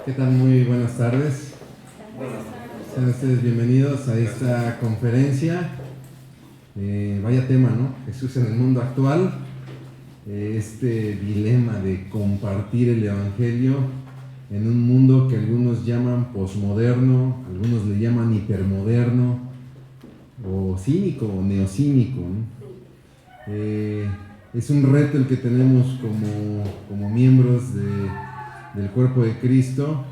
¿Qué tal? Muy buenas tardes. Sean ustedes bienvenidos a esta conferencia. Vaya tema, ¿no? Jesús en el mundo actual. Este dilema de compartir el Evangelio en un mundo que algunos llaman posmoderno, algunos le llaman hipermoderno, o cínico, o neocínico, ¿no? Es un reto el que tenemos como miembros del cuerpo de Cristo,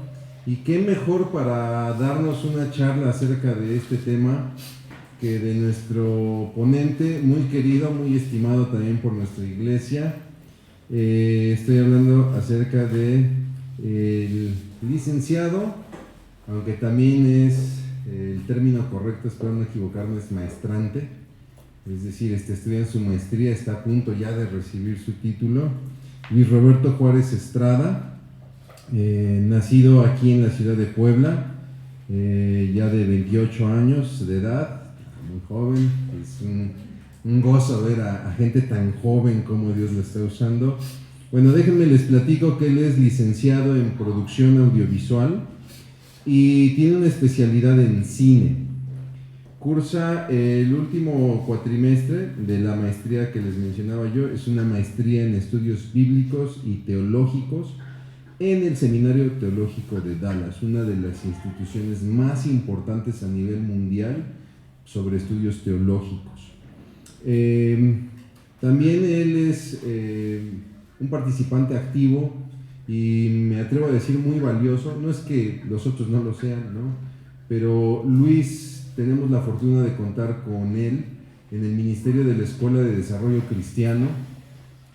y qué mejor para darnos una charla acerca de este tema que de nuestro ponente, muy querido, muy estimado también por nuestra iglesia. Estoy hablando acerca de el licenciado, aunque también es el término correcto, espero no equivocarme, es maestrante, es decir, estudia en su maestría, está a punto ya de recibir su título. Luis Roberto Juárez Estrada, nacido aquí en la ciudad de Puebla, ya de 28 años de edad, muy joven. Es un gozo ver a gente tan joven como Dios lo está usando. Bueno, déjenme les platico que él es licenciado en producción audiovisual y tiene una especialidad en cine. Cursa el último cuatrimestre de la maestría que les mencionaba yo. Es una maestría en estudios bíblicos y teológicos en el Seminario Teológico de Dallas, una de las instituciones más importantes a nivel mundial sobre estudios teológicos. También él es un participante activo y me atrevo a decir muy valioso. No es que los otros no lo sean, ¿no? Pero Luis, tenemos la fortuna de contar con él en el ministerio de la Escuela de Desarrollo Cristiano,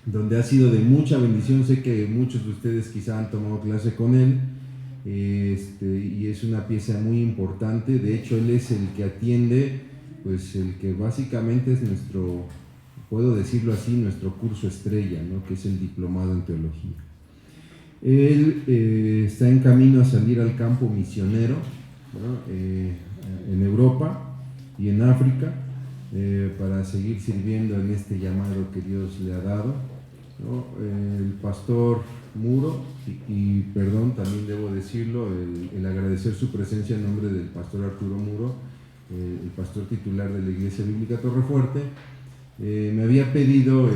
donde ha sido de mucha bendición. Sé que muchos de ustedes quizá han tomado clase con él, y es una pieza muy importante. De hecho, él es el que atiende, pues el que básicamente es nuestro, puedo decirlo así, nuestro curso estrella, ¿no? Que es el diplomado en teología. Él está en camino a salir al campo misionero, ¿no? En Europa y en África, para seguir sirviendo en este llamado que Dios le ha dado, ¿no? El pastor Muro, y perdón, también debo decirlo, el agradecer su presencia en nombre del pastor Arturo Muro, el pastor titular de la Iglesia Bíblica Torrefuerte. Me había pedido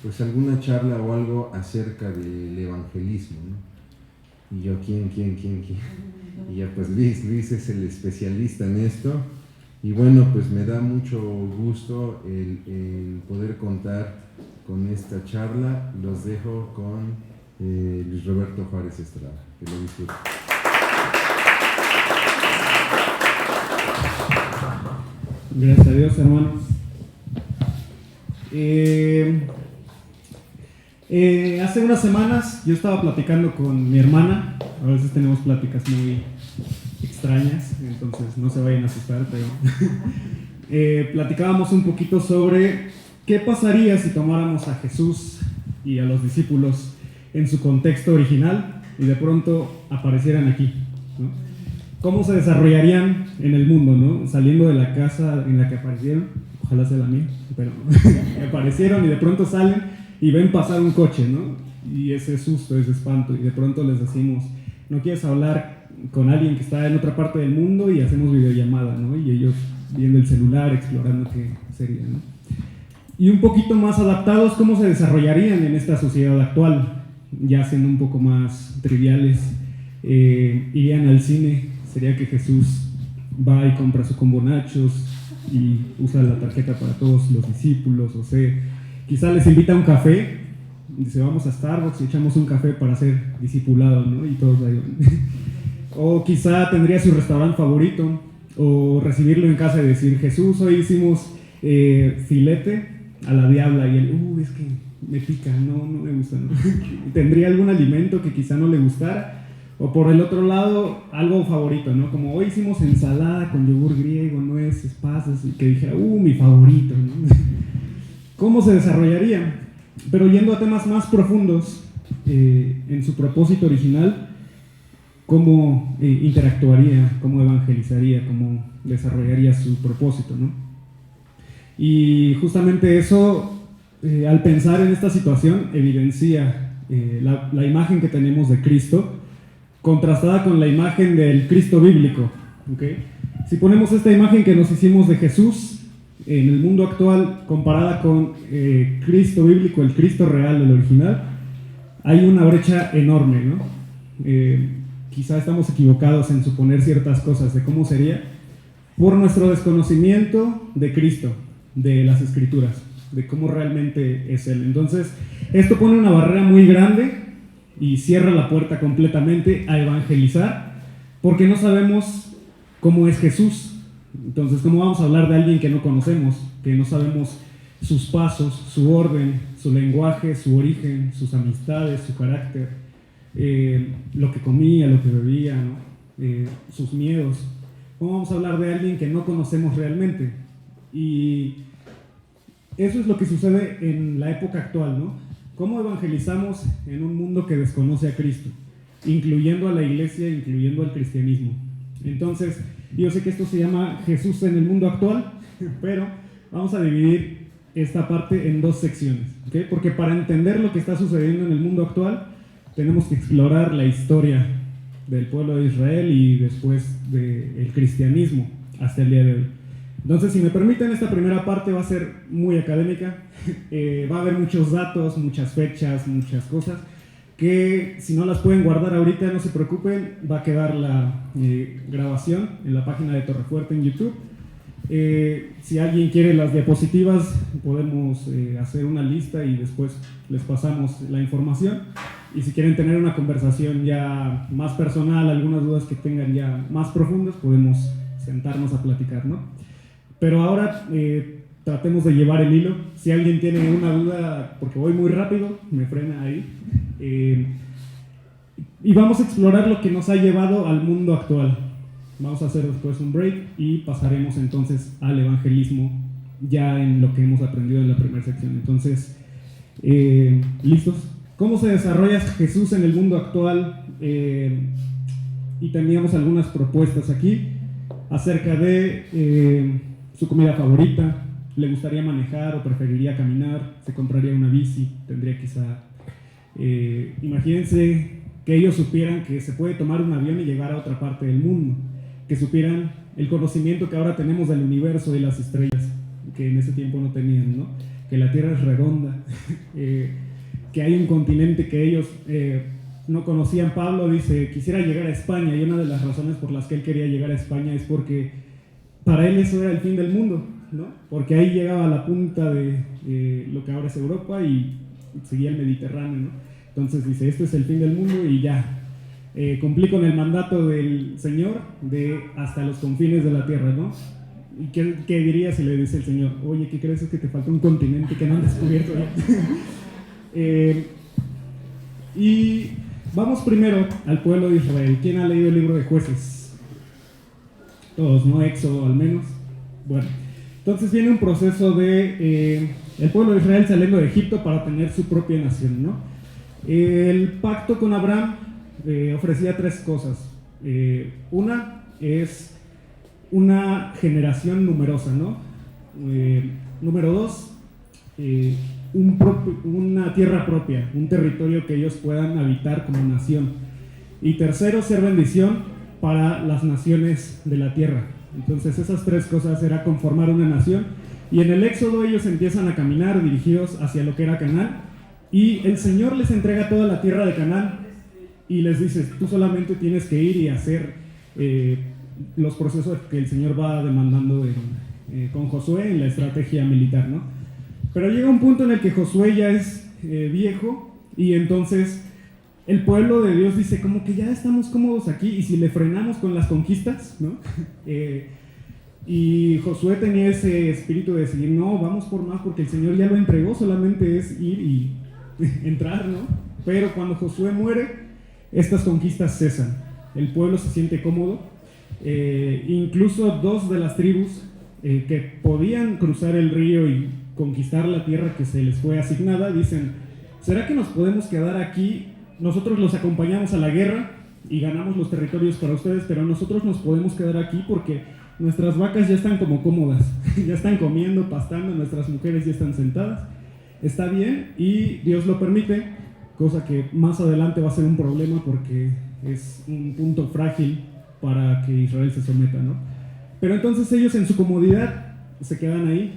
pues alguna charla o algo acerca del evangelismo, ¿no? Y yo, ¿quién? Y ya pues Luis es el especialista en esto. Y bueno, pues me da mucho gusto el poder contar con esta charla. Los dejo con Luis Roberto Juárez Estrada. Que lo disfruten. Gracias a Dios, hermanos. Hace unas semanas yo estaba platicando con mi hermana. A veces tenemos pláticas muy extrañas, entonces no se vayan a asustar, pero platicábamos un poquito sobre qué pasaría si tomáramos a Jesús y a los discípulos en su contexto original y de pronto aparecieran aquí, ¿no? ¿Cómo se desarrollarían en el mundo, ¿no? Saliendo de la casa en la que aparecieron, ojalá sea la mía, pero aparecieron y de pronto salen y ven pasar un coche, ¿no? Y ese susto, ese espanto, y de pronto les decimos, ¿no quieres hablar con alguien que está en otra parte del mundo? Y hacemos videollamada, ¿no? Y ellos viendo el celular, explorando qué sería, ¿no? Y un poquito más adaptados, ¿cómo se desarrollarían en esta sociedad actual? Ya siendo un poco más triviales, irían al cine. Sería que Jesús va y compra su combo nachos y usa la tarjeta para todos los discípulos, o sea, quizá les invita a un café, dice vamos a Starbucks y echamos un café para ser discipulados, ¿no? Y todos ahí van. O quizá tendría su restaurante favorito, o recibirlo en casa y decir, Jesús, hoy hicimos filete a la diabla, y él, es que me pica, no me gusta, ¿no? Tendría algún alimento que quizá no le gustara. O por el otro lado, algo favorito, ¿no? Como hoy hicimos ensalada con yogur griego, nueces, pasas, y que dijera, mi favorito, ¿no? ¿Cómo se desarrollaría? Pero yendo a temas más profundos, en su propósito original, ¿cómo interactuaría? ¿Cómo evangelizaría? ¿Cómo desarrollaría su propósito, ¿no? Y justamente eso, al pensar en esta situación, evidencia la imagen que tenemos de Cristo contrastada con la imagen del Cristo bíblico. ¿Okay? Si ponemos esta imagen que nos hicimos de Jesús en el mundo actual comparada con Cristo bíblico, el Cristo real, el original, hay una brecha enorme, ¿no? Quizá estamos equivocados en suponer ciertas cosas de cómo sería por nuestro desconocimiento de Cristo, de las Escrituras, de cómo realmente es Él. Entonces, esto pone una barrera muy grande y cierra la puerta completamente a evangelizar, porque no sabemos cómo es Jesús. Entonces, ¿cómo vamos a hablar de alguien que no conocemos, que no sabemos sus pasos, su orden, su lenguaje, su origen, sus amistades, su carácter, lo que comía, lo que bebía, ¿no? Sus miedos? ¿Cómo vamos a hablar de alguien que no conocemos realmente? Y eso es lo que sucede en la época actual, ¿no? ¿Cómo evangelizamos en un mundo que desconoce a Cristo? Incluyendo a la iglesia, incluyendo al cristianismo. Entonces, yo sé que esto se llama Jesús en el mundo actual, pero vamos a dividir esta parte en dos secciones, ¿okay? Porque para entender lo que está sucediendo en el mundo actual, tenemos que explorar la historia del pueblo de Israel y después del cristianismo hasta el día de hoy. Entonces, si me permiten, esta primera parte va a ser muy académica. Va a haber muchos datos, muchas fechas, muchas cosas que si no las pueden guardar ahorita, no se preocupen, va a quedar la grabación en la página de Torrefuerte en YouTube. Si alguien quiere las diapositivas, podemos hacer una lista y después les pasamos la información. Y si quieren tener una conversación ya más personal, algunas dudas que tengan ya más profundas, podemos sentarnos a platicar, ¿no? Pero ahora tratemos de llevar el hilo. Si alguien tiene una duda, porque voy muy rápido, me frena ahí. Y vamos a explorar lo que nos ha llevado al mundo actual. Vamos a hacer después un break y pasaremos entonces al evangelismo ya en lo que hemos aprendido en la primera sección. Entonces, ¿listos? ¿Cómo se desarrolla Jesús en el mundo actual? Y teníamos algunas propuestas aquí acerca de su comida favorita. ¿Le gustaría manejar o preferiría caminar? ¿Se compraría una bici? Tendría quizá... imagínense que ellos supieran que se puede tomar un avión y llegar a otra parte del mundo, que supieran el conocimiento que ahora tenemos del universo y las estrellas, que en ese tiempo no tenían, ¿no? Que la Tierra es redonda, que hay un continente que ellos no conocían. Pablo dice, quisiera llegar a España, y una de las razones por las que él quería llegar a España es porque para él eso era el fin del mundo, ¿no? Porque ahí llegaba a la punta de lo que ahora es Europa y seguía el Mediterráneo, ¿no? Entonces dice, esto es el fin del mundo y ya, cumplí con el mandato del Señor de hasta los confines de la tierra, ¿no? ¿Y qué diría si le dice el Señor, oye, ¿qué crees? Es que te falta un continente que no han descubierto ya. Y vamos primero al pueblo de Israel. ¿Quién ha leído el libro de Jueces? Todos, ¿no? Éxodo al menos. Bueno, entonces viene un proceso de el pueblo de Israel saliendo de Egipto para tener su propia nación, ¿no? El pacto con Abraham ofrecía tres cosas. Una es una generación numerosa, ¿no? Número dos, una tierra propia, un territorio que ellos puedan habitar como nación. Y tercero, ser bendición para las naciones de la tierra. Entonces esas tres cosas era conformar una nación. Y en el Éxodo ellos empiezan a caminar dirigidos hacia lo que era Canaán. Y el Señor les entrega toda la tierra de Canaán y les dice, tú solamente tienes que ir y hacer los procesos que el Señor va demandando con Josué en la estrategia militar, ¿no? Pero llega un punto en el que Josué ya es viejo y entonces el pueblo de Dios dice como que ya estamos cómodos aquí y si le frenamos con las conquistas, ¿no? Y Josué tenía ese espíritu de decir, no, vamos por más porque el Señor ya lo entregó, solamente es ir y entrar, ¿no? Pero cuando Josué muere, estas conquistas cesan. El pueblo se siente cómodo. Incluso dos de las tribus que podían cruzar el río y conquistar la tierra que se les fue asignada, dicen, ¿será que nos podemos quedar aquí? Nosotros los acompañamos a la guerra y ganamos los territorios para ustedes, pero nosotros nos podemos quedar aquí porque nuestras vacas ya están como cómodas, ya están comiendo, pastando, nuestras mujeres ya están sentadas. Está bien y Dios lo permite, cosa que más adelante va a ser un problema porque es un punto frágil para que Israel se someta, ¿no? Pero entonces ellos en su comodidad se quedan ahí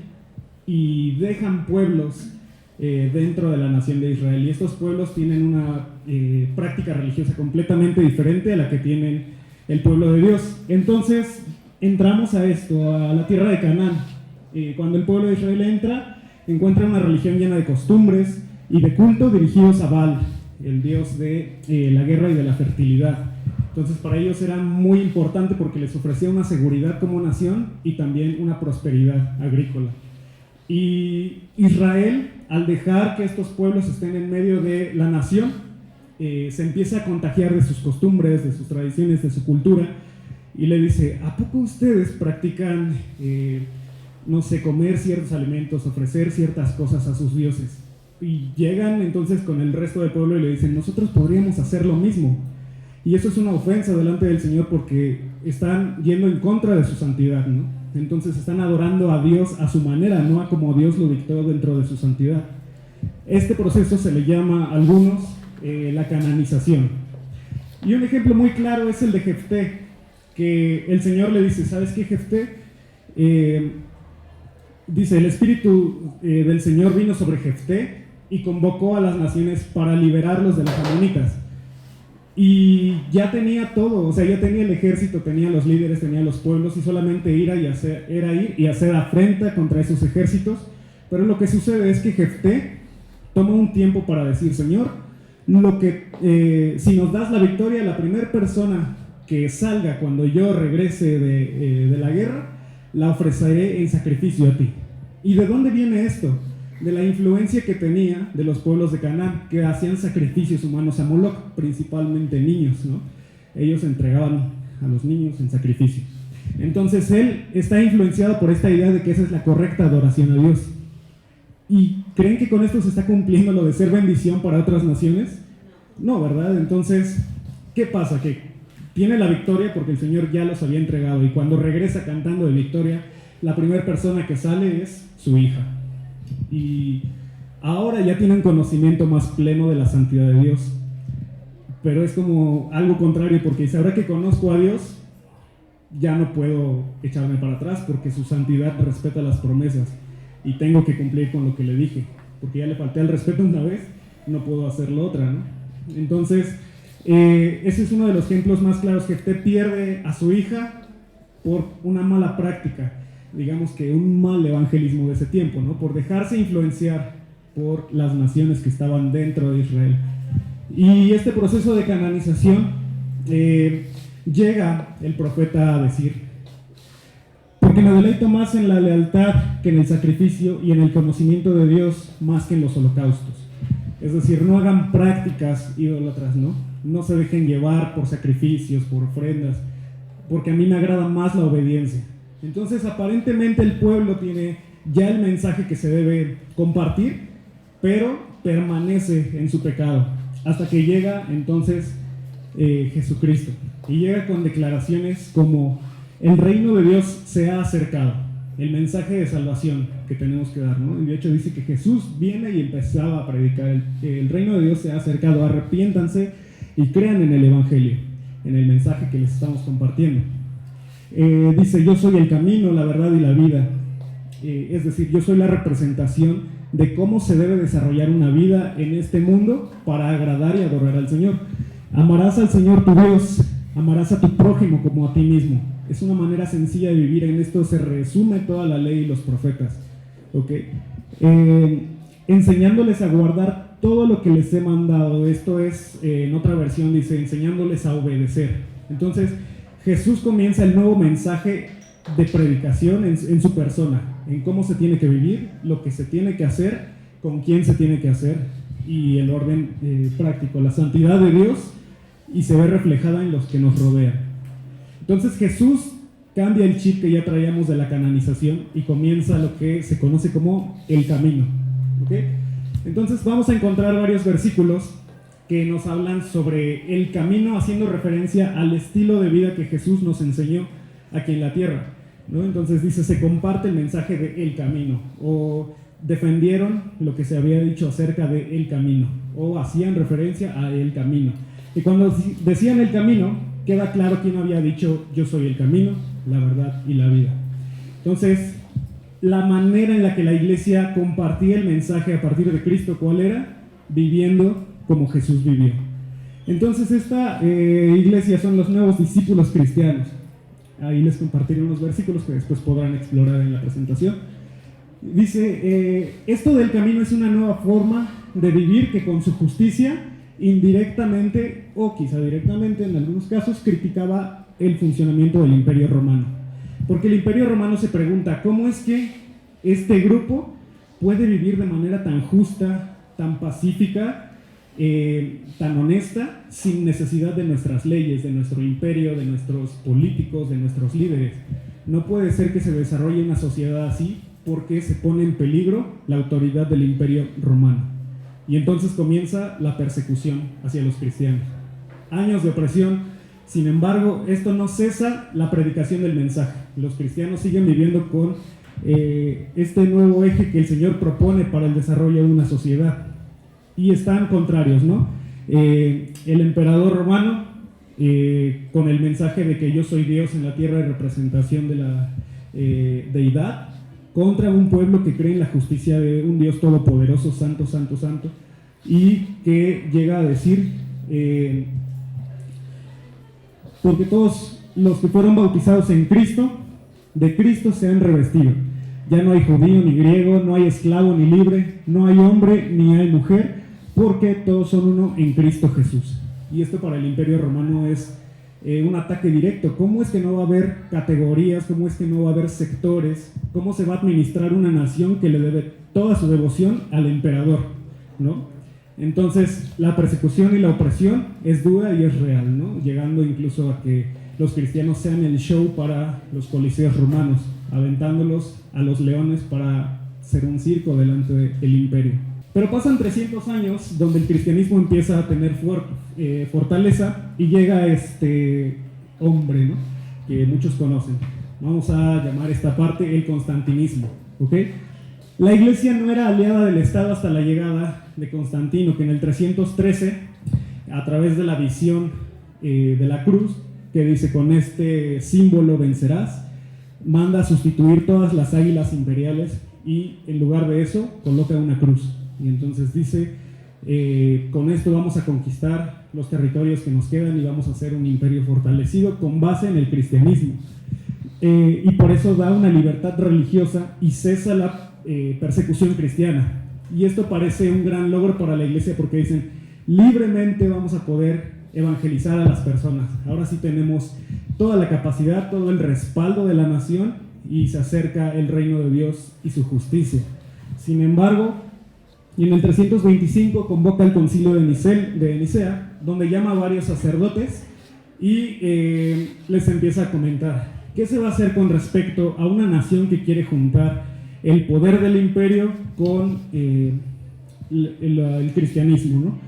y dejan pueblos dentro de la nación de Israel, y estos pueblos tienen una práctica religiosa completamente diferente a la que tienen el pueblo de Dios. Entonces entramos a esto, a la tierra de Canaán. Cuando el pueblo de Israel encuentra una religión llena de costumbres y de culto dirigidos a Baal, el dios de la guerra y de la fertilidad. Entonces para ellos era muy importante porque les ofrecía una seguridad como nación y también una prosperidad agrícola. Y Israel, al dejar que estos pueblos estén en medio de la nación, se empieza a contagiar de sus costumbres, de sus tradiciones, de su cultura, y le dice: ¿a poco ustedes practican, no sé, comer ciertos alimentos, ofrecer ciertas cosas a sus dioses? Y llegan entonces con el resto del pueblo y le dicen: nosotros podríamos hacer lo mismo. Y eso es una ofensa delante del Señor porque están yendo en contra de su santidad, ¿no? Entonces están adorando a Dios a su manera, no a como Dios lo dictó dentro de su santidad. Este proceso se le llama a algunos la cananización. Y un ejemplo muy claro es el de Jefté, que el Señor le dice: ¿sabes qué, Jefté? Dice: el espíritu del Señor vino sobre Jefté y convocó a las naciones para liberarlos de los amonitas. Y ya tenía todo, o sea, ya tenía el ejército, tenía los líderes, tenía los pueblos, y solamente era ir y hacer afrenta contra esos ejércitos. Pero lo que sucede es que Jefté toma un tiempo para decir: Señor, si nos das la victoria, la primera persona que salga cuando yo regrese de la guerra, la ofreceré en sacrificio a ti. ¿Y de dónde viene esto? De la influencia que tenía de los pueblos de Canaán, que hacían sacrificios humanos a Moloch, principalmente niños, ¿no? Ellos entregaban a los niños en sacrificio. Entonces él está influenciado por esta idea de que esa es la correcta adoración a Dios. ¿Y creen que con esto se está cumpliendo lo de ser bendición para otras naciones? No, ¿verdad? Entonces, ¿qué pasa? Que tiene la victoria porque el Señor ya los había entregado, y cuando regresa cantando de victoria, la primera persona que sale es su hija. Y ahora ya tienen conocimiento más pleno de la santidad de Dios. Pero es como algo contrario, porque dice: ahora que conozco a Dios, ya no puedo echarme para atrás porque su santidad respeta las promesas y tengo que cumplir con lo que le dije, porque ya le falté al respeto una vez, no puedo hacerlo otra, ¿no? Entonces ese es uno de los ejemplos más claros. Que usted pierde a su hija por una mala práctica, digamos que un mal evangelismo de ese tiempo, ¿no? Por dejarse influenciar por las naciones que estaban dentro de Israel. Y este proceso de cananización, llega el profeta a decir: porque me deleito más en la lealtad que en el sacrificio, y en el conocimiento de Dios más que en los holocaustos. Es decir, no hagan prácticas idólatras, ¿no? No se dejen llevar por sacrificios, por ofrendas, porque a mí me agrada más la obediencia. Entonces aparentemente el pueblo tiene ya el mensaje que se debe compartir, pero permanece en su pecado, hasta que llega entonces Jesucristo, y llega con declaraciones como: el reino de Dios se ha acercado, el mensaje de salvación que tenemos que dar, ¿no? Y de hecho dice que Jesús viene y empezaba a predicar: el reino de Dios se ha acercado, arrepiéntanse y crean en el evangelio, en el mensaje que les estamos compartiendo. Dice: yo soy el camino, la verdad y la vida. Es decir, yo soy la representación de cómo se debe desarrollar una vida en este mundo para agradar y adorar al Señor. Amarás al Señor tu Dios, amarás a tu prójimo como a ti mismo. Es una manera sencilla de vivir. En esto se resume toda la ley y los profetas, ¿okay? Enseñándoles a guardar todo lo que les he mandado. Esto es, en otra versión dice: enseñándoles a obedecer. Entonces Jesús comienza el nuevo mensaje de predicación en su persona, en cómo se tiene que vivir, lo que se tiene que hacer, con quién se tiene que hacer, y el orden práctico, la santidad de Dios, y se ve reflejada en los que nos rodean. Entonces Jesús cambia el chip que ya traíamos de la cananización y comienza lo que se conoce como el camino, ¿okay? Entonces vamos a encontrar varios versículos que nos hablan sobre el camino, haciendo referencia al estilo de vida que Jesús nos enseñó aquí en la tierra, ¿no? Entonces dice: se comparte el mensaje de el camino, o defendieron lo que se había dicho acerca de el camino, o hacían referencia a el camino. Y cuando decían el camino, queda claro quién había dicho: yo soy el camino, la verdad y la vida. Entonces, la manera en la que la iglesia compartía el mensaje a partir de Cristo, ¿cuál era? Viviendo como Jesús vivió. Entonces, esta iglesia son los nuevos discípulos cristianos. Ahí les compartiré unos versículos que después podrán explorar en la presentación. Dice, esto del camino es una nueva forma de vivir que con su justicia, indirectamente o quizá directamente en algunos casos, criticaba el funcionamiento del Imperio Romano. Porque el Imperio Romano se pregunta, ¿cómo es que este grupo puede vivir de manera tan justa, tan pacífica, tan honesta, sin necesidad de nuestras leyes, de nuestro imperio, de nuestros políticos, de nuestros líderes? No puede ser que se desarrolle una sociedad así, porque se pone en peligro la autoridad del Imperio Romano. Y entonces comienza la persecución hacia los cristianos. Años de opresión. Sin embargo, esto no cesa la predicación del mensaje. Los cristianos siguen viviendo con este nuevo eje que el Señor propone para el desarrollo de una sociedad. Y están contrarios, ¿no? El emperador romano, con el mensaje de que yo soy Dios en la tierra, en representación de la deidad, contra un pueblo que cree en la justicia de un Dios todopoderoso, santo, santo, santo, y que llega a decir, porque todos los que fueron bautizados en Cristo, de Cristo se han revestido. Ya no hay judío ni griego, no hay esclavo ni libre, no hay hombre ni hay mujer, porque todos son uno en Cristo Jesús. Y esto para el Imperio Romano es un ataque directo. ¿Cómo es que no va a haber categorías? ¿Cómo es que no va a haber sectores? ¿Cómo se va a administrar una nación que le debe toda su devoción al emperador, ¿no? Entonces, la persecución y la opresión es dura y es real, ¿no? Llegando incluso a que los cristianos sean el show para los coliseos romanos, aventándolos a los leones para hacer un circo delante del imperio. Pero pasan 300 años donde el cristianismo empieza a tener fortaleza y llega este hombre, ¿no? Que muchos conocen. Vamos a llamar esta parte el constantinismo, ¿ok? La iglesia no era aliada del Estado hasta la llegada de Constantino, que en el 313, a través de la visión de la cruz, que dice: con este símbolo vencerás, manda a sustituir todas las águilas imperiales y en lugar de eso coloca una cruz. Y entonces dice, con esto vamos a conquistar los territorios que nos quedan y vamos a hacer un imperio fortalecido con base en el cristianismo. Y por eso da una libertad religiosa y cesa la persecución cristiana. Y esto parece un gran logro para la iglesia, porque dicen, libremente vamos a poder evangelizar a las personas. Ahora sí tenemos toda la capacidad, todo el respaldo de la nación, y se acerca el reino de Dios y su justicia. Sin embargo, y en el 325 convoca el concilio de Nicea, donde llama a varios sacerdotes y les empieza a comentar qué se va a hacer con respecto a una nación que quiere juntar el poder del imperio con el cristianismo, ¿no?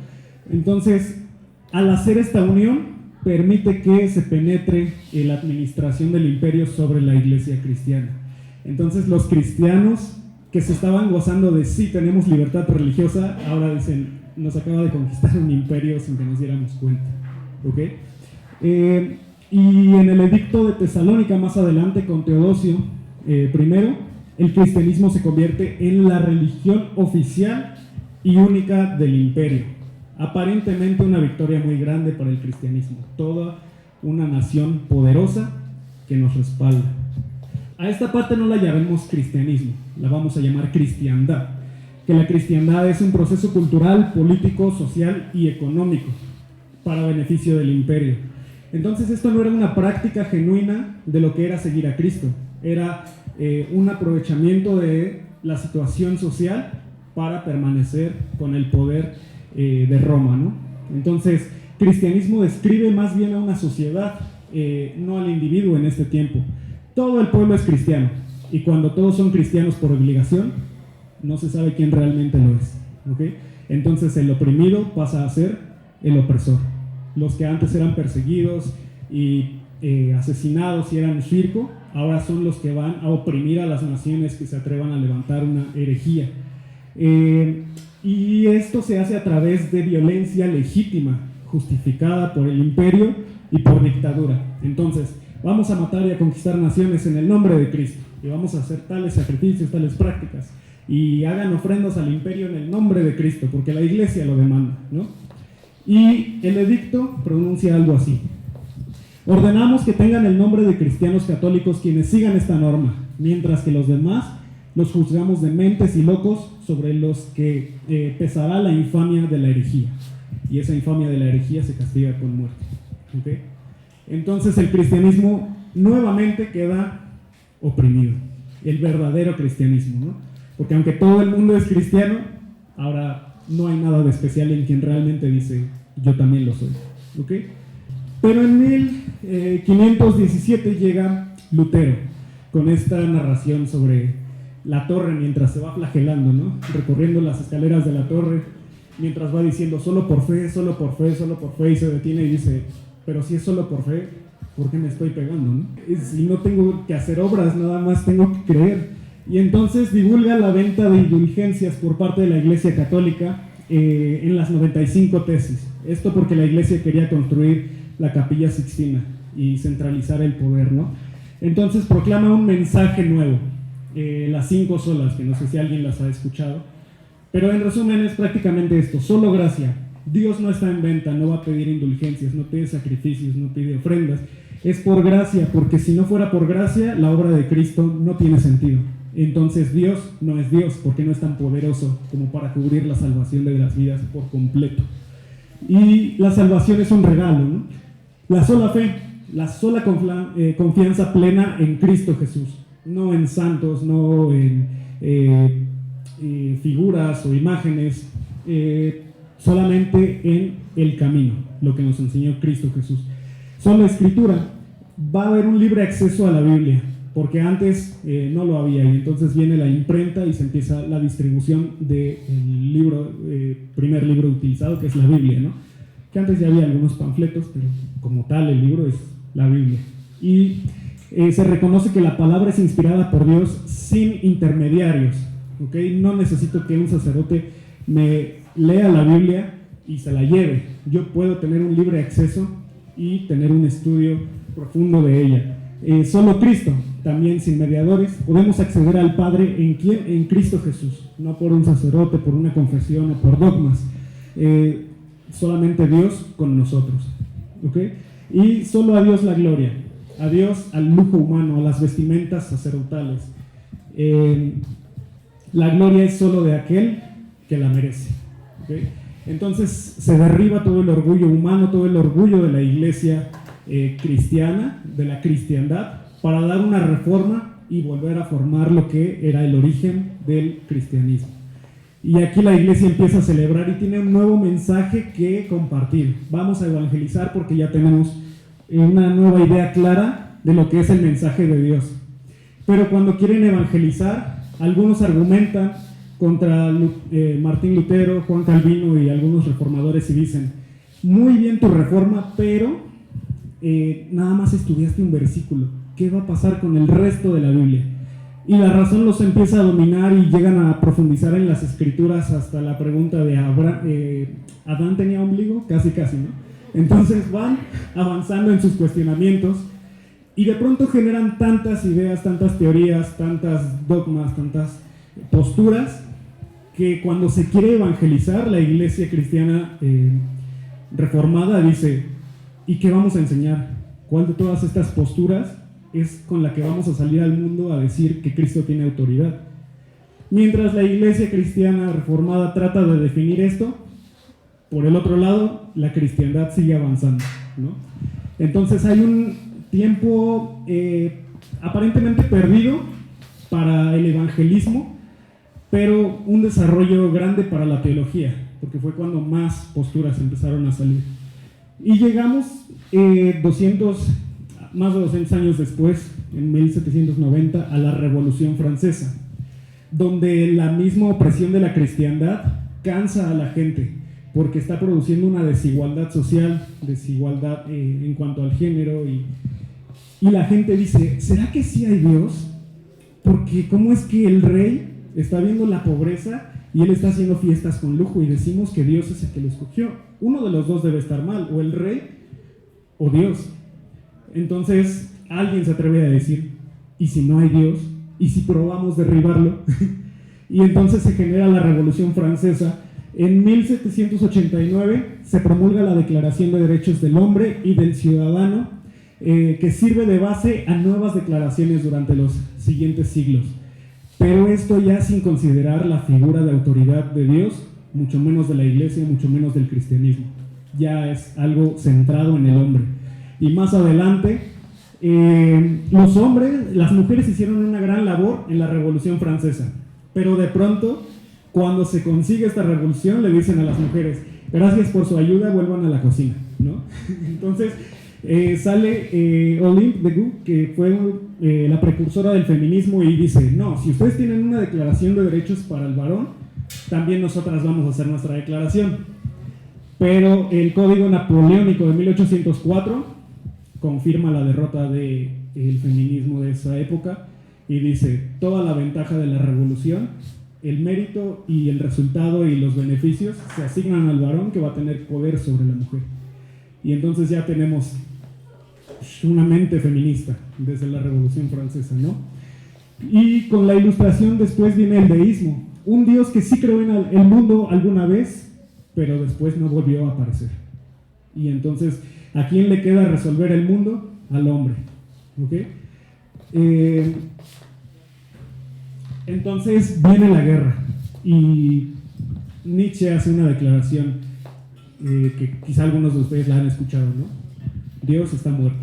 Entonces, al hacer esta unión, permite que se penetre la administración del imperio sobre la iglesia cristiana. Entonces, los cristianos que se estaban gozando de sí, tenemos libertad religiosa, ahora dicen, nos acaba de conquistar un imperio sin que nos diéramos cuenta, ¿ok? Y en el edicto de Tesalónica, más adelante, con Teodosio I, el cristianismo se convierte en la religión oficial y única del imperio. Aparentemente una victoria muy grande para el cristianismo, toda una nación poderosa que nos respalda. A esta parte no la llamemos cristianismo, la vamos a llamar cristiandad, que la cristiandad es un proceso cultural, político, social y económico para beneficio del imperio. Entonces esto no era una práctica genuina de lo que era seguir a Cristo, era un aprovechamiento de la situación social para permanecer con el poder de Roma, ¿no? Entonces, cristianismo describe más bien a una sociedad, no al individuo en este tiempo. Todo el pueblo es cristiano, y cuando todos son cristianos por obligación, no se sabe quién realmente lo es, ¿ok? Entonces el oprimido pasa a ser el opresor. Los que antes eran perseguidos y asesinados y eran circo, ahora son los que van a oprimir a las naciones que se atrevan a levantar una herejía. Y esto se hace a través de violencia legítima, justificada por el imperio y por dictadura. Entonces, vamos a matar y a conquistar naciones en el nombre de Cristo, y vamos a hacer tales sacrificios, tales prácticas, y hagan ofrendas al imperio en el nombre de Cristo, porque la iglesia lo demanda, ¿no? Y el edicto pronuncia algo así: ordenamos que tengan el nombre de cristianos católicos quienes sigan esta norma, mientras que los demás los juzgamos dementes y locos, sobre los que pesará la infamia de la herejía. Y esa infamia de la herejía se castiga con muerte. ¿Okay? Entonces el cristianismo nuevamente queda oprimido, el verdadero cristianismo, ¿no? Porque aunque todo el mundo es cristiano, ahora no hay nada de especial en quien realmente dice yo también lo soy. ¿Okay? Pero en 1517 llega Lutero con esta narración sobre la torre mientras se va flagelando, ¿no? Recorriendo las escaleras de la torre, mientras va diciendo solo por fe, solo por fe, solo por fe, y se detiene y dice, pero si es solo por fe, ¿por qué me estoy pegando, no? Si no tengo que hacer obras, nada más tengo que creer. Y entonces divulga la venta de indulgencias por parte de la Iglesia Católica en las 95 tesis. Esto porque la Iglesia quería construir la Capilla Sixtina y centralizar el poder, ¿no? Entonces proclama un mensaje nuevo, las 5 solas, que no sé si alguien las ha escuchado, pero en resumen es prácticamente esto: solo gracia. Dios no está en venta, no va a pedir indulgencias, no pide sacrificios, no pide ofrendas. Es por gracia, porque si no fuera por gracia, la obra de Cristo no tiene sentido. Entonces Dios no es Dios, porque no es tan poderoso como para cubrir la salvación de las vidas por completo. Y la salvación es un regalo, ¿no? La sola fe, la sola confianza plena en Cristo Jesús, no en santos, no en figuras o imágenes, solamente en el camino, lo que nos enseñó Cristo Jesús. Solo Escritura. Va a haber un libre acceso a la Biblia, porque antes no lo había, y entonces viene la imprenta y se empieza la distribución del libro, primer libro utilizado, que es la Biblia, ¿no? Que antes ya había algunos panfletos, pero como tal el libro es la Biblia. Y se reconoce que la palabra es inspirada por Dios sin intermediarios, ¿ok? No necesito que un sacerdote me lea la Biblia y se la lleve. Yo puedo tener un libre acceso y tener un estudio profundo de ella. Solo Cristo, también sin mediadores, podemos acceder al Padre en Cristo Jesús, no por un sacerdote, por una confesión o por dogmas. Solamente Dios con nosotros, ¿ok? Y solo a Dios la gloria, a Dios al lujo humano, a las vestimentas sacerdotales. La gloria es solo de aquel que la merece, ¿ok? Entonces se derriba todo el orgullo humano, todo el orgullo de la iglesia cristiana, de la cristiandad, para dar una reforma y volver a formar lo que era el origen del cristianismo. Y aquí la iglesia empieza a celebrar y tiene un nuevo mensaje que compartir. Vamos a evangelizar porque ya tenemos una nueva idea clara de lo que es el mensaje de Dios. Pero cuando quieren evangelizar, algunos argumentan contra Martín Lutero, Juan Calvino y algunos reformadores y dicen, muy bien tu reforma, pero nada más estudiaste un versículo. ¿Qué va a pasar con el resto de la Biblia? Y la razón los empieza a dominar y llegan a profundizar en las escrituras hasta la pregunta de ¿Adán tenía ombligo? Casi, ¿no? Entonces van avanzando en sus cuestionamientos y de pronto generan tantas ideas, tantas teorías, tantas dogmas, tantas posturas, que cuando se quiere evangelizar, la iglesia cristiana reformada dice, ¿y qué vamos a enseñar? ¿Cuál de todas estas posturas es con la que vamos a salir al mundo a decir que Cristo tiene autoridad? Mientras la iglesia cristiana reformada trata de definir esto, por el otro lado, la cristiandad sigue avanzando, ¿no? Entonces hay un tiempo aparentemente perdido para el evangelismo, pero un desarrollo grande para la teología, porque fue cuando más posturas empezaron a salir. Y llegamos más de 200 años después, en 1790, a la Revolución Francesa, donde la misma opresión de la cristiandad cansa a la gente, porque está produciendo una desigualdad social, desigualdad en cuanto al género, y la gente dice, ¿será que sí hay Dios? Porque ¿cómo es que el rey está viendo la pobreza y él está haciendo fiestas con lujo y decimos que Dios es el que lo escogió. Uno de los dos debe estar mal, o el rey o Dios. Entonces alguien se atreve a decir, ¿y si no hay Dios? ¿Y si probamos derribarlo? Y entonces se genera la Revolución Francesa. En 1789 se promulga la Declaración de Derechos del Hombre y del Ciudadano, que sirve de base a nuevas declaraciones durante los siguientes siglos. Pero esto ya sin considerar la figura de autoridad de Dios, mucho menos de la iglesia, mucho menos del cristianismo. Ya es algo centrado en el hombre. Y más adelante, los hombres, las mujeres hicieron una gran labor en la Revolución Francesa. Pero de pronto, cuando se consigue esta revolución, le dicen a las mujeres, gracias por su ayuda, vuelvan a la cocina, ¿no? Entonces, sale Olympe de Gouges, que fue la precursora del feminismo, y dice, no, si ustedes tienen una declaración de derechos para el varón, también nosotras vamos a hacer nuestra declaración. Pero el Código Napoleónico de 1804 confirma la derrota del feminismo de esa época y dice, toda la ventaja de la revolución, el mérito y el resultado y los beneficios se asignan al varón, que va a tener poder sobre la mujer. Y entonces ya tenemos una mente feminista desde la Revolución Francesa, ¿no? Y con la Ilustración después viene el deísmo, un Dios que sí creó en el mundo alguna vez, pero después no volvió a aparecer. Y entonces, ¿a quién le queda resolver el mundo? Al hombre, ¿ok? Entonces viene la guerra y Nietzsche hace una declaración que quizá algunos de ustedes la han escuchado, ¿no? Dios está muerto.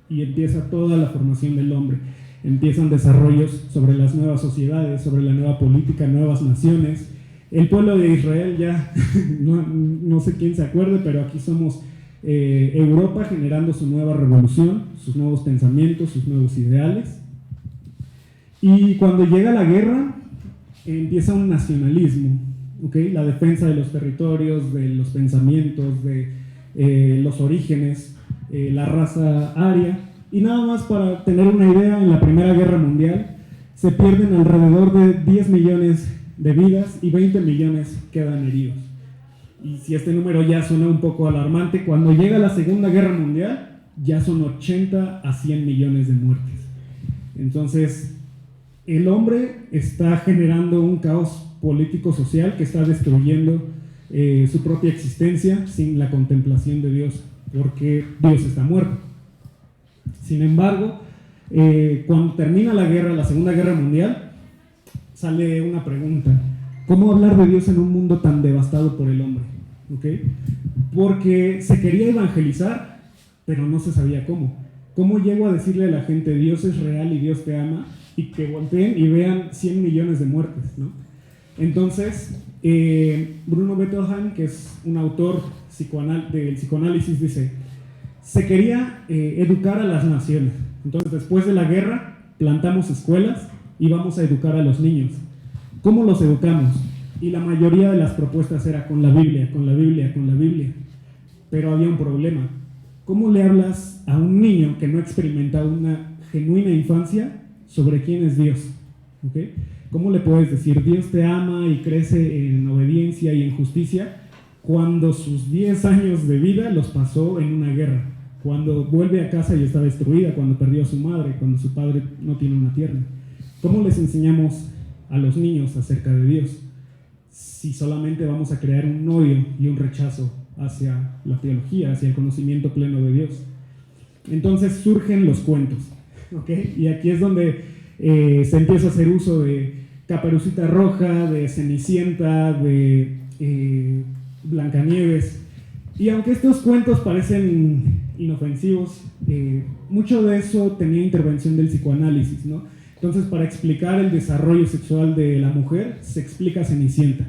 Y empieza toda la formación del hombre. Empiezan desarrollos sobre las nuevas sociedades, sobre la nueva política, nuevas naciones. El pueblo de Israel ya, no sé quién se acuerde, pero aquí somos Europa generando su nueva revolución, sus nuevos pensamientos, sus nuevos ideales. Y cuando llega la guerra, empieza un nacionalismo, ¿okay? La defensa de los territorios, de los pensamientos, de los orígenes, la raza aria. Y nada más para tener una idea, en la Primera Guerra Mundial se pierden alrededor de 10 millones de vidas y 20 millones quedan heridos. Y si este número ya suena un poco alarmante, cuando llega la Segunda Guerra Mundial ya son 80 a 100 millones de muertes. Entonces, el hombre está generando un caos político-social que está destruyendo su propia existencia sin la contemplación de Dios, porque Dios está muerto. Sin embargo, cuando termina la guerra, la Segunda Guerra Mundial, sale una pregunta: ¿cómo hablar de Dios en un mundo tan devastado por el hombre? ¿Okay? Porque se quería evangelizar, pero no se sabía cómo. ¿Cómo llego a decirle a la gente Dios es real y Dios te ama? Y que volteen y vean 100 millones de muertes, ¿no? Entonces, Bruno Bettelheim, que es un autor del psicoanálisis, dice, se quería educar a las naciones. Entonces, después de la guerra, plantamos escuelas y vamos a educar a los niños. ¿Cómo los educamos? Y la mayoría de las propuestas era con la Biblia, con la Biblia, con la Biblia. Pero había un problema. ¿Cómo le hablas a un niño que no ha experimentado una genuina infancia sobre quién es Dios? ¿Okay? ¿Cómo le puedes decir Dios te ama y crece en obediencia y en justicia cuando sus 10 años de vida los pasó en una guerra? Cuando vuelve a casa y está destruida, cuando perdió a su madre, cuando su padre no tiene una tierra. ¿Cómo les enseñamos a los niños acerca de Dios si solamente vamos a crear un odio y un rechazo hacia la teología, hacia el conocimiento pleno de Dios? Entonces surgen los cuentos, ¿okay? Y aquí es donde se empieza a hacer uso de Caperucita Roja, de Cenicienta, de Blancanieves. Y aunque estos cuentos parecen inofensivos, mucho de eso tenía intervención del psicoanálisis, ¿no? Entonces, para explicar el desarrollo sexual de la mujer, se explica Cenicienta,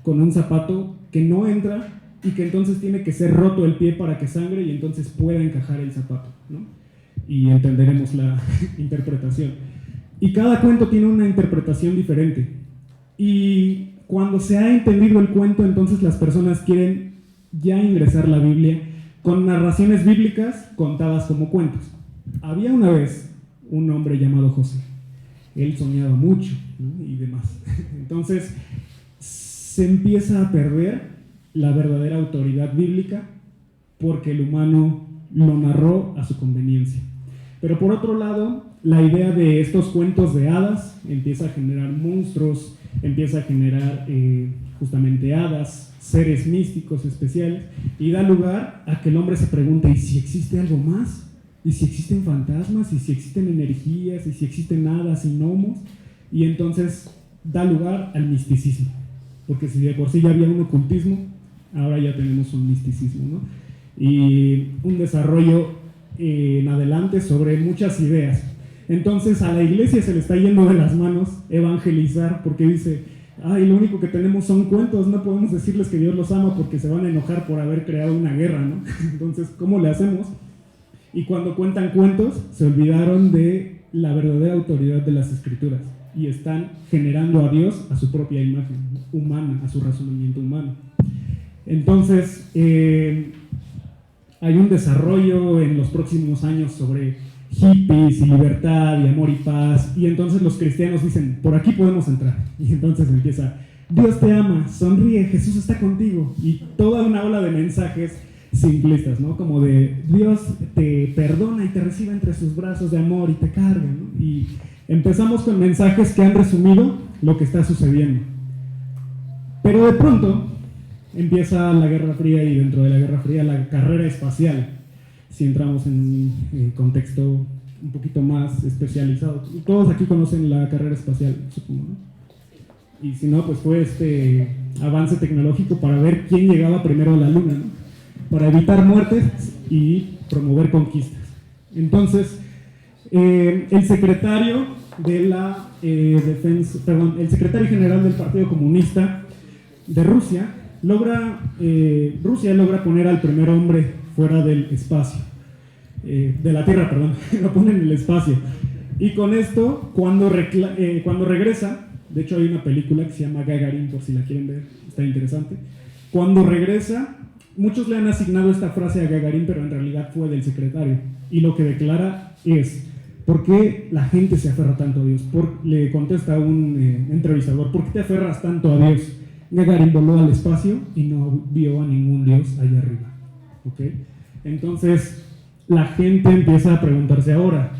con un zapato que no entra y que entonces tiene que ser roto el pie para que sangre y entonces pueda encajar el zapato, ¿no? Y entenderemos la interpretación. Y cada cuento tiene una interpretación diferente. Y cuando se ha entendido el cuento, entonces las personas quieren ya ingresar la Biblia con narraciones bíblicas contadas como cuentos. Había una vez un hombre llamado José. él soñaba mucho, ¿no? Y demás. Entonces se empieza a perder la verdadera autoridad bíblica porque el humano lo narró a su conveniencia. Pero por otro lado, la idea de estos cuentos de hadas empieza a generar monstruos, empieza a generar justamente hadas, seres místicos especiales, y da lugar a que el hombre se pregunte: ¿y si existe algo más? ¿Y si existen fantasmas? ¿Y si existen energías? ¿Y si existen hadas y gnomos? Y entonces da lugar al misticismo, porque si de por sí ya había un ocultismo, ahora ya tenemos un misticismo, ¿no? Y un desarrollo en adelante sobre muchas ideas. Entonces a la iglesia se le está yendo de las manos evangelizar, porque dice: ay, lo único que tenemos son cuentos, no podemos decirles que Dios los ama porque se van a enojar por haber creado una guerra, ¿no? Entonces, ¿cómo le hacemos? Y cuando cuentan cuentos, se olvidaron de la verdadera autoridad de las escrituras y están generando a Dios a su propia imagen humana, a su razonamiento humano. Entonces, hay un desarrollo en los próximos años sobre hippies y libertad y amor y paz, y entonces los cristianos dicen: por aquí podemos entrar. Y entonces empieza: Dios te ama, sonríe, Jesús está contigo, y toda una ola de mensajes simplistas, ¿no? Como de Dios te perdona y te recibe entre sus brazos de amor y te carga, ¿no? Y empezamos con mensajes que han resumido lo que está sucediendo. Pero de pronto empieza la Guerra Fría, y dentro de la Guerra Fría la carrera espacial, si entramos en un contexto un poquito más especializado. Todos aquí conocen la carrera espacial, supongo, ¿no? Y si no, pues fue este avance tecnológico para ver quién llegaba primero a la Luna, ¿no? Para evitar muertes y promover conquistas. Entonces, el secretario de la el secretario general del Partido Comunista de Rusia logra poner al primer hombre fuera del espacio, de la Tierra, perdón, lo pone en el espacio. Y con esto, cuando regresa, de hecho hay una película que se llama Gagarin, por si la quieren ver, está interesante. Cuando regresa, muchos le han asignado esta frase a Gagarin, pero en realidad fue del secretario. Y lo que declara es: ¿por qué la gente se aferra tanto a Dios? Le contesta un entrevistador: ¿por qué te aferras tanto a Dios? Gagarin voló al espacio y no vio a ningún Dios allá arriba. ¿Okay? Entonces la gente empieza a preguntarse ahora: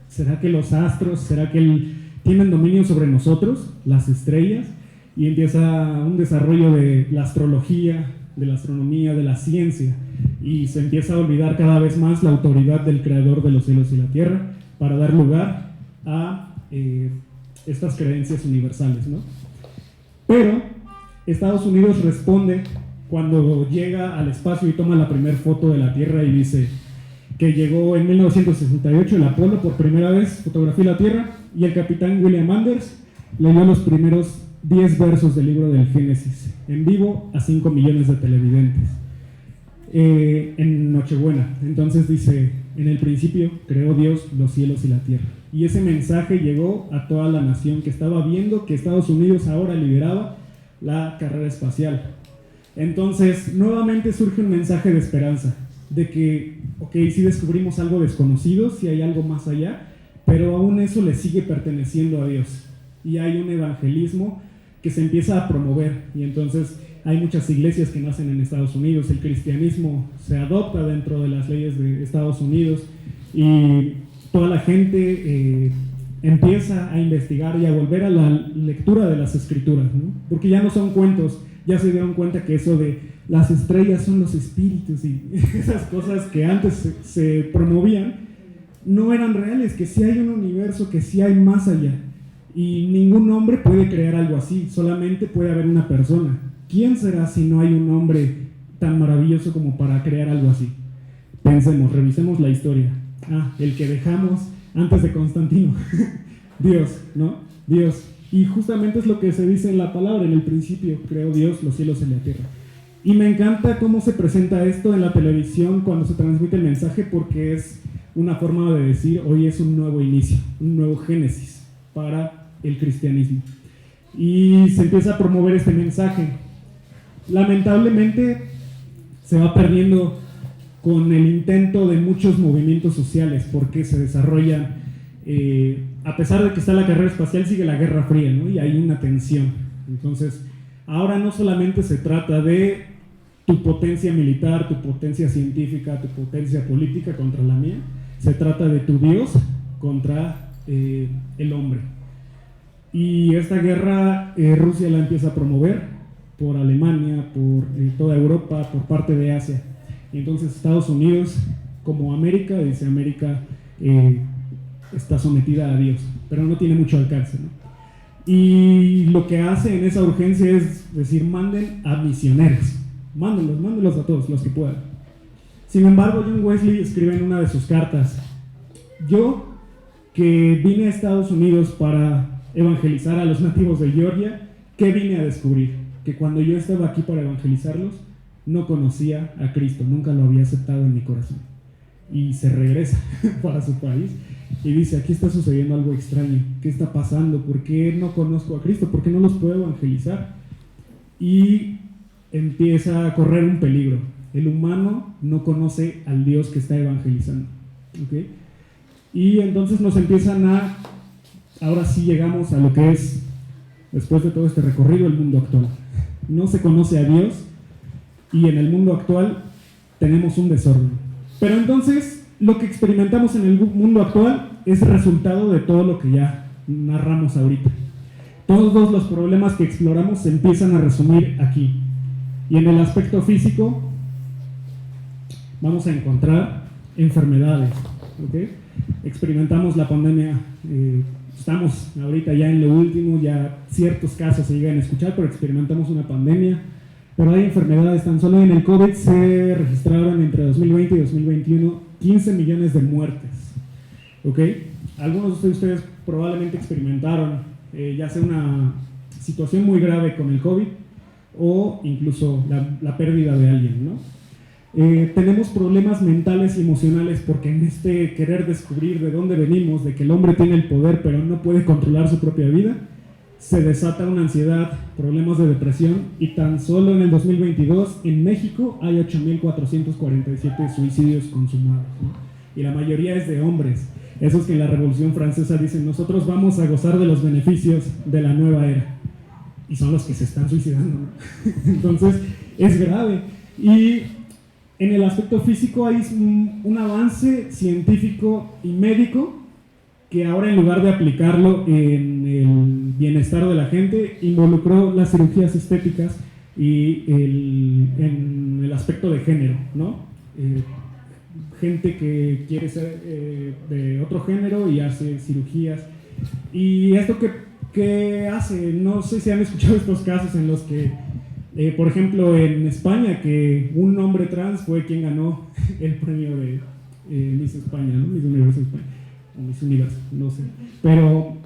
¿será que los astros, será que tienen dominio sobre nosotros, las estrellas? Y empieza un desarrollo de la astrología, de la astronomía, de la ciencia, y se empieza a olvidar cada vez más la autoridad del creador de los cielos y la tierra para dar lugar a estas creencias universales, ¿no? Pero Estados Unidos responde cuando llega al espacio y toma la primera foto de la Tierra, y dice que llegó en 1968 el Apolo por primera vez, fotografió la Tierra, y el capitán William Anders leyó los primeros 10 versos del libro del Génesis en vivo a 5 millones de televidentes en Nochebuena. Entonces dice: en el principio creó Dios los cielos y la tierra. Y ese mensaje llegó a toda la nación que estaba viendo que Estados Unidos ahora lideraba la carrera espacial. Entonces nuevamente surge un mensaje de esperanza, de que, ok, sí descubrimos algo desconocido, sí hay algo más allá, pero aún eso le sigue perteneciendo a Dios. Y hay un evangelismo que se empieza a promover, y entonces hay muchas iglesias que nacen en Estados Unidos, el cristianismo se adopta dentro de las leyes de Estados Unidos, y toda la gente empieza a investigar y a volver a la lectura de las escrituras, ¿no? Porque ya no son cuentos, ya se dieron cuenta que eso de las estrellas son los espíritus y esas cosas que antes se promovían no eran reales, que sí hay un universo, que sí hay más allá, y ningún hombre puede crear algo así, solamente puede haber una persona. ¿Quién será si no hay un hombre tan maravilloso como para crear algo así? Pensemos, revisemos la historia. El que dejamos antes de Constantino. Dios, ¿no? Dios. Y justamente es lo que se dice en la palabra: en el principio creó Dios los cielos y la tierra. Y me encanta cómo se presenta esto en la televisión cuando se transmite el mensaje, porque es una forma de decir: hoy es un nuevo inicio, un nuevo génesis para el cristianismo. Y se empieza a promover este mensaje. Lamentablemente se va perdiendo con el intento de muchos movimientos sociales, porque se desarrollan a pesar de que está la carrera espacial, sigue la Guerra Fría, ¿no? Y hay una tensión. Entonces, ahora no solamente se trata de tu potencia militar, tu potencia científica, tu potencia política contra la mía, se trata de tu Dios contra el hombre. Y esta guerra Rusia la empieza a promover por Alemania, por toda Europa, por parte de Asia. Y entonces Estados Unidos, como América, dice América está sometida a Dios, pero no tiene mucho alcance, ¿no? Y lo que hace en esa urgencia es decir, manden a misioneros, mándenlos a todos los que puedan. Sin embargo, John Wesley escribe en una de sus cartas: yo, que vine a Estados Unidos para evangelizar a los nativos de Georgia, ¿qué vine a descubrir? Que cuando yo estaba aquí para evangelizarlos, no conocía a Cristo, nunca lo había aceptado en mi corazón. Y se regresa para su país y dice, aquí está sucediendo algo extraño, ¿qué está pasando? ¿Por qué no conozco a Cristo? ¿Por qué no los puedo evangelizar? Y empieza a correr un peligro. El humano no conoce al Dios que está evangelizando, ¿okay? Y entonces nos empiezan ahora sí llegamos a lo que es, después de todo este recorrido, el mundo actual. No se conoce a Dios y en el mundo actual tenemos un desorden. Pero entonces, lo que experimentamos en el mundo actual es resultado de todo lo que ya narramos ahorita. Todos los problemas que exploramos se empiezan a resumir aquí. Y en el aspecto físico vamos a encontrar enfermedades, ¿okay? Experimentamos la pandemia, estamos ahorita ya en lo último, ya ciertos casos se llegan a escuchar, pero experimentamos una pandemia. Pero hay enfermedades, tan solo en el COVID se registraron entre 2020 y 2021 15 millones de muertes, ¿ok? Algunos de ustedes probablemente experimentaron ya sea una situación muy grave con el COVID o incluso la pérdida de alguien, ¿no? Tenemos problemas mentales y emocionales porque en este querer descubrir de dónde venimos, de que el hombre tiene el poder pero no puede controlar su propia vida, se desata una ansiedad, problemas de depresión, y tan solo en el 2022 en México hay 8.447 suicidios consumados, ¿no? Y la mayoría es de hombres, esos que en la Revolución Francesa dicen nosotros vamos a gozar de los beneficios de la nueva era, y son los que se están suicidando, ¿no? Entonces es grave. Y en el aspecto físico hay un avance científico y médico que ahora, en lugar de aplicarlo en el bienestar de la gente, involucró las cirugías estéticas y en el aspecto de género, ¿no? Gente que quiere ser de otro género y hace cirugías. Y esto que hace, no sé si han escuchado estos casos en los que, por ejemplo, en España, que un hombre trans fue quien ganó el premio de Miss España, ¿no? Miss Universo España. O Miss Universo, no sé, pero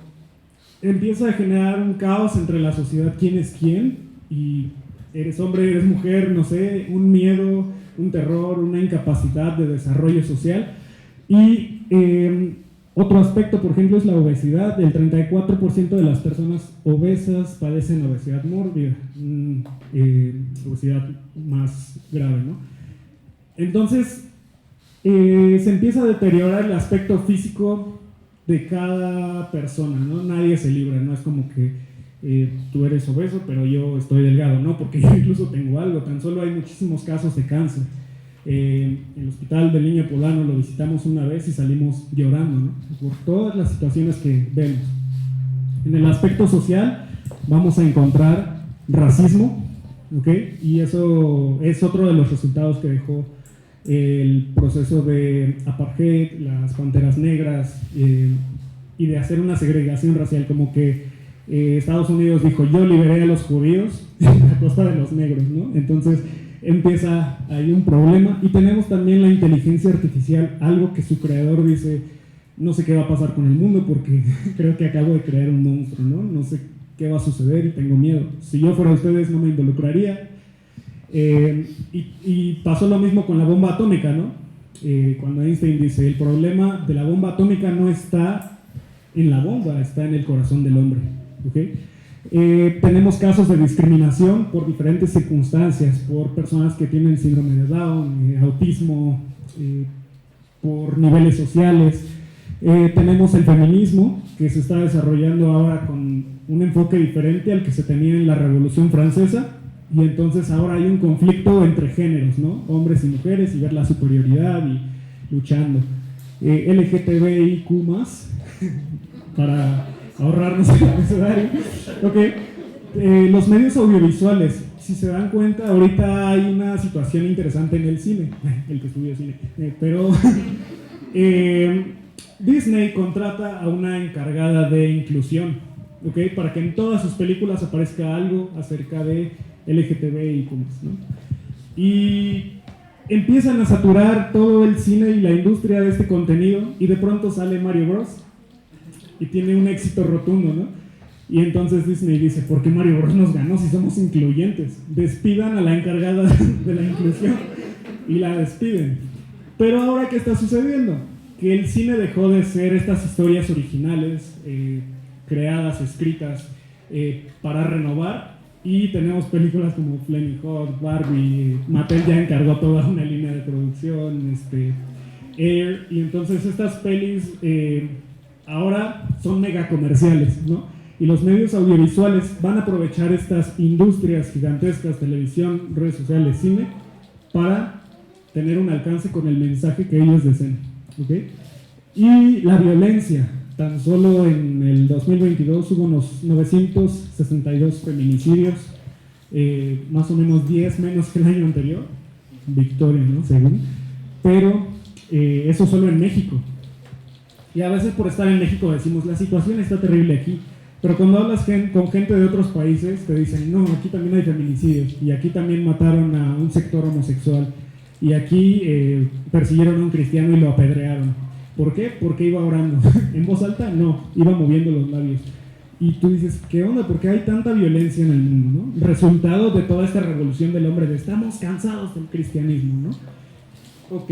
empieza a generar un caos entre la sociedad, quién es quién, y eres hombre, eres mujer, no sé, un miedo, un terror, una incapacidad de desarrollo social. Y otro aspecto, por ejemplo, es la obesidad. El 34% de las personas obesas padecen obesidad mórbida, obesidad más grave, ¿no? Entonces se empieza a deteriorar el aspecto físico de cada persona, ¿no? Nadie se libra, no es como que tú eres obeso, pero yo estoy delgado, ¿no? Porque yo incluso tengo algo, tan solo hay muchísimos casos de cáncer. El hospital del Niño Poblano lo visitamos una vez y salimos llorando, ¿no? Por todas las situaciones que vemos. En el aspecto social vamos a encontrar racismo, ¿ok? Y eso es otro de los resultados que dejó el proceso de apartheid, las panteras negras, y de hacer una segregación racial, como que Estados Unidos dijo, yo liberé a los judíos a costa de los negros, ¿no? Entonces empieza ahí un problema. Y tenemos también la inteligencia artificial, algo que su creador dice, no sé qué va a pasar con el mundo porque creo que acabo de crear un monstruo, ¿no? No sé qué va a suceder y tengo miedo. Si yo fuera ustedes no me involucraría. Y pasó lo mismo con la bomba atómica, ¿no? Cuando Einstein dice, el problema de la bomba atómica no está en la bomba, está en el corazón del hombre, ¿okay? Tenemos casos de discriminación por diferentes circunstancias, por personas que tienen síndrome de Down, autismo, por niveles sociales. Tenemos el feminismo, que se está desarrollando ahora con un enfoque diferente al que se tenía en la Revolución Francesa, y entonces ahora hay un conflicto entre géneros, ¿no? Hombres y mujeres, y ver la superioridad y luchando. LGTBIQ+, para ahorrarnos el abecedario. Okay. Los medios audiovisuales, si se dan cuenta, ahorita hay una situación interesante en el cine, el que estudia cine, pero Disney contrata a una encargada de inclusión, ¿okay? Para que en todas sus películas aparezca algo acerca de LGTBIQ+, ¿no? Y empiezan a saturar todo el cine y la industria de este contenido, y de pronto sale Mario Bros. Y tiene un éxito rotundo, ¿no? Y entonces Disney dice, ¿por qué Mario Bros nos ganó si somos incluyentes? Despidan a la encargada de la inclusión y la despiden. Pero ahora, ¿qué está sucediendo? Que el cine dejó de ser estas historias originales, creadas, escritas para renovar, y tenemos películas como Flaming Hot, Barbie, Mattel ya encargó toda una línea de producción, Air, y entonces estas pelis ahora son mega comerciales, ¿no? Y los medios audiovisuales van a aprovechar estas industrias gigantescas, televisión, redes sociales, cine, para tener un alcance con el mensaje que ellos deseen, ¿okay? Y la violencia, tan solo en el 2022 hubo unos 962 feminicidios, más o menos 10 menos que el año anterior, victoria, ¿no? Según, pero eso solo en México. Y a veces por estar en México decimos, la situación está terrible aquí. Pero cuando hablas con gente de otros países, te dicen, no, aquí también hay feminicidios, y aquí también mataron a un sector homosexual, y aquí persiguieron a un cristiano y lo apedrearon. ¿Por qué? Porque iba orando. ¿En voz alta? No, iba moviendo los labios. Y tú dices, ¿qué onda? ¿Por qué hay tanta violencia en el mundo, no? Resultado de toda esta revolución del hombre, de estamos cansados del cristianismo, ¿no? Ok,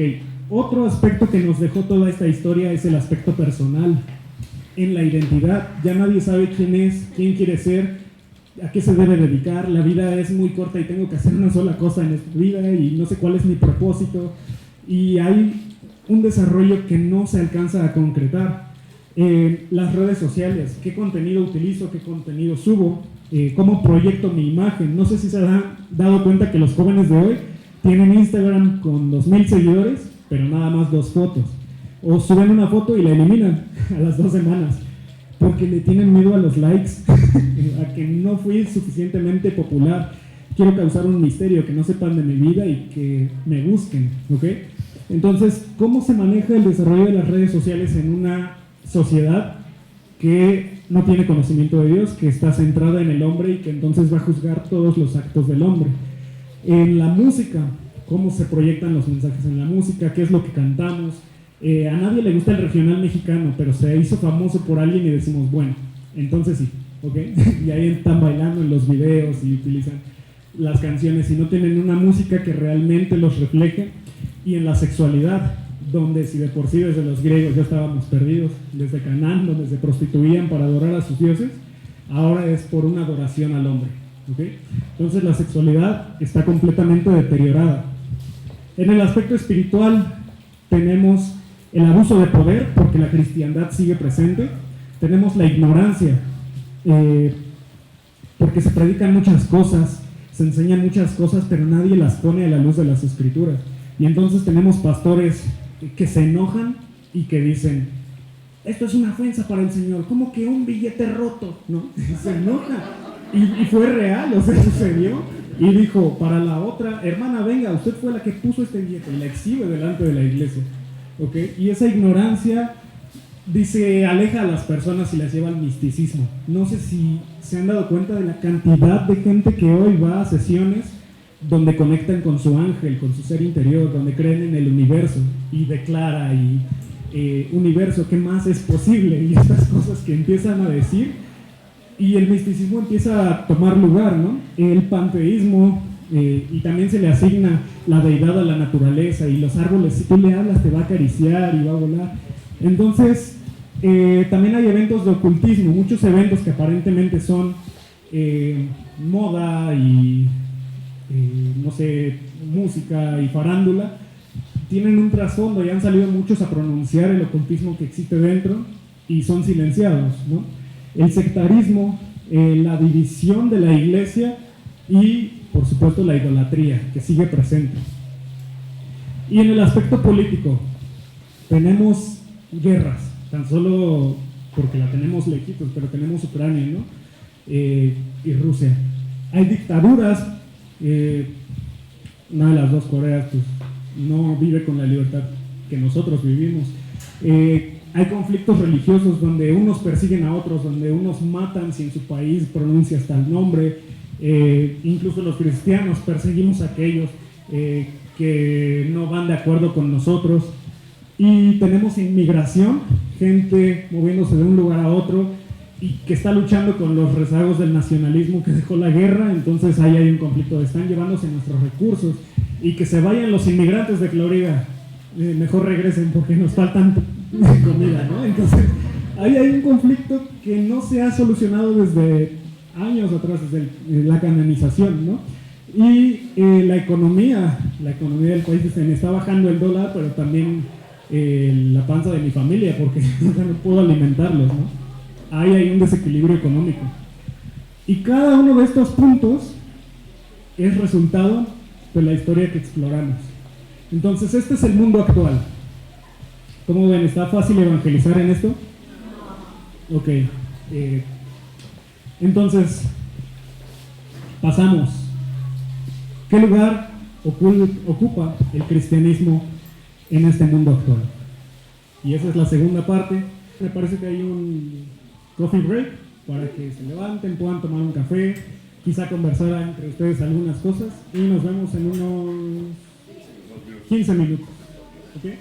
otro aspecto que nos dejó toda esta historia es el aspecto personal. En la identidad, ya nadie sabe quién es, quién quiere ser, a qué se debe dedicar. La vida es muy corta y tengo que hacer una sola cosa en esta vida y no sé cuál es mi propósito, y hay un desarrollo que no se alcanza a concretar. Las redes sociales, qué contenido utilizo, qué contenido subo, cómo proyecto mi imagen. No sé si se han dado cuenta que los jóvenes de hoy tienen Instagram con 2000 seguidores, pero nada más 2 fotos. O suben una foto y la eliminan a las 2 semanas, porque le tienen miedo a los likes, a que no fui suficientemente popular. Quiero causar un misterio, que no sepan de mi vida y que me busquen, ¿ok? Entonces, ¿cómo se maneja el desarrollo de las redes sociales en una sociedad que no tiene conocimiento de Dios, que está centrada en el hombre y que entonces va a juzgar todos los actos del hombre? En la música, ¿cómo se proyectan los mensajes en la música? ¿Qué es lo que cantamos? A nadie le gusta el regional mexicano, pero se hizo famoso por alguien y decimos, bueno, entonces sí, ¿ok? Y ahí están bailando en los videos y utilizan las canciones y no tienen una música que realmente los refleje. Y en la sexualidad, donde si de por sí desde los griegos ya estábamos perdidos, desde Canaán, donde se prostituían para adorar a sus dioses, ahora es por una adoración al hombre, ¿ok? Entonces la sexualidad está completamente deteriorada. En el aspecto espiritual tenemos el abuso de poder, porque la cristiandad sigue presente. Tenemos la ignorancia, porque se predican muchas cosas, se enseñan muchas cosas, pero nadie las pone a la luz de las escrituras. Y entonces tenemos pastores que se enojan y que dicen, esto es una ofensa para el Señor, como que un billete roto, ¿no? Se enoja. Y fue real, o sea, sucedió. Y dijo, para la otra, hermana, venga, usted fue la que puso este billete, y la exhibe delante de la iglesia. ¿Okay? Y esa ignorancia, dice, aleja a las personas y las lleva al misticismo. No sé si se han dado cuenta de la cantidad de gente que hoy va a sesiones donde conectan con su ángel, con su ser interior, donde creen en el universo y declara universo, ¿qué más es posible? Y estas cosas que empiezan a decir, y el misticismo empieza a tomar lugar, ¿no? El panteísmo, y también se le asigna la deidad a la naturaleza, y los árboles, si tú le hablas, te va a acariciar y va a volar. Entonces, también hay eventos de ocultismo, muchos eventos que aparentemente son moda y no sé, música y farándula, tienen un trasfondo y han salido muchos a pronunciar el ocultismo que existe dentro y son silenciados, ¿no? El sectarismo, la división de la iglesia y, por supuesto, la idolatría, que sigue presente. Y en el aspecto político, tenemos guerras, tan solo porque la tenemos lejitos, pero tenemos Ucrania, ¿no? Y Rusia. Hay dictaduras, una de las dos Coreas pues, no vive con la libertad que nosotros vivimos. Hay conflictos religiosos donde unos persiguen a otros, donde unos matan si en su país pronuncia hasta el nombre. Incluso los cristianos perseguimos a aquellos que no van de acuerdo con nosotros. Y tenemos inmigración, gente moviéndose de un lugar a otro y que está luchando con los rezagos del nacionalismo que dejó la guerra. Entonces ahí hay un conflicto, están llevándose nuestros recursos y que se vayan los inmigrantes de Florida, mejor regresen porque nos faltan comida, ¿no? Entonces ahí hay un conflicto que no se ha solucionado desde años atrás, desde la canonización, ¿no? Y la economía del país se me está bajando el dólar, pero también la panza de mi familia porque no puedo alimentarlos, ¿no? Ahí hay un desequilibrio económico. Y cada uno de estos puntos es resultado de la historia que exploramos. Entonces, este es el mundo actual. ¿Cómo ven? ¿Está fácil evangelizar en esto? Ok. Entonces, pasamos. ¿Qué lugar ocupa el cristianismo en este mundo actual? Y esa es la segunda parte. Me parece que hay un coffee break para que se levanten, puedan tomar un café, quizá conversar entre ustedes algunas cosas y nos vemos en unos 15 minutos. ¿Okay?